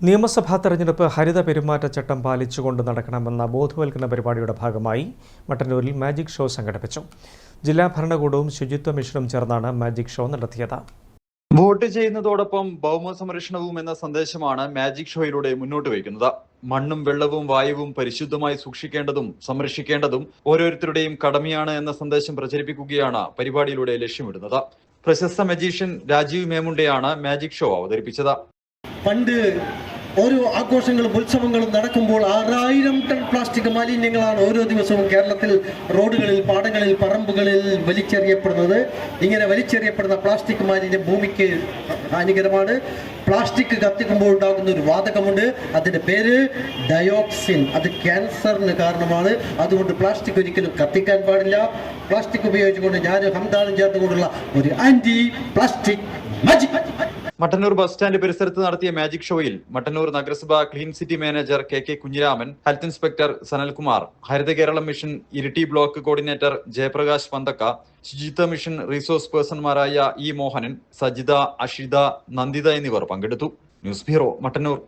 നിയമസഭാ തെരഞ്ഞെടുപ്പ് ഹരിത പെരുമാറ്റച്ചട്ടം പാലിച്ചുകൊണ്ട് നടക്കണമെന്ന ബോധവൽക്കരണ പരിപാടിയുടെ ഭാഗമായി മട്ടന്നൂരിൽ മാജിക് ഷോ സംഘടിപ്പിച്ചു. ജില്ലാ ഭരണകൂടവും ശുചിത്വ മിഷനും ചേർന്നാണ് മാജിക് ഷോ നടത്തിയത്. വോട്ട് ചെയ്യുന്നതോടൊപ്പം ഭൗമ സംരക്ഷണവും എന്ന സന്ദേശമാണ് മാജിക് ഷോയിലൂടെ മുന്നോട്ട് വയ്ക്കുന്നത്. മണ്ണും വെള്ളവും വായുവും പരിശുദ്ധമായി സൂക്ഷിക്കേണ്ടതും സംരക്ഷിക്കേണ്ടതും ഓരോരുത്തരുടെയും കടമയാണ് എന്ന സന്ദേശം പ്രചരിപ്പിക്കുകയാണ് പരിപാടിയിലൂടെ ലക്ഷ്യമിടുന്നത്. പ്രശസ്ത മജീഷ്യൻ രാജീവ് മേമുണ്ടയാണ് മാജിക് ഷോ അവതരിപ്പിച്ചത്. പണ്ട് ഓരോ ആഘോഷങ്ങളും ഉത്സവങ്ങളും നടക്കുമ്പോൾ 6000 ടൺ പ്ലാസ്റ്റിക് മാലിന്യങ്ങളാണ് ഓരോ ദിവസവും കേരളത്തിൽ റോഡുകളിൽ, പാടങ്ങളിൽ, പറമ്പുകളിൽ വലിച്ചെറിയപ്പെടുന്നത്. ഇങ്ങനെ വലിച്ചെറിയപ്പെടുന്ന പ്ലാസ്റ്റിക് മാലിന്യം ഭൂമിക്ക് ഹാനികരമാണ്. പ്ലാസ്റ്റിക് കത്തിക്കുമ്പോൾ ഉണ്ടാകുന്ന ഒരു വാതകമുണ്ട്, അതിന്റെ പേര് ഡയോക്സിൻ. അത് ക്യാൻസറിന് കാരണമാണ്. അതുകൊണ്ട് പ്ലാസ്റ്റിക് ഒരിക്കലും കത്തിക്കാൻ പാടില്ല. പ്ലാസ്റ്റിക് ഉപയോഗിച്ചുകൊണ്ട് ഞാൻ ഹംദാനും ചേർത്തുകൊണ്ടുള്ള ഒരു anti plastic magic. Mattannur bus stand പരിസരത്ത് നടത്തിയ മാജിക് ഷോയിൽ മട്ടന്നൂർ നഗരസഭ clean city manager K Kunhiraman, health inspector Sanalkumar, Haritha Keralam mission Iritty block coordinator Jayaprakash Panthakka, Suchitwa mission resource പേഴ്സൺമാരായ ഇ മോഹനൻ, സജിത, അഷിത, നന്ദിത എന്നിവർ പങ്കെടുത്തു. News bureau, Mattannur.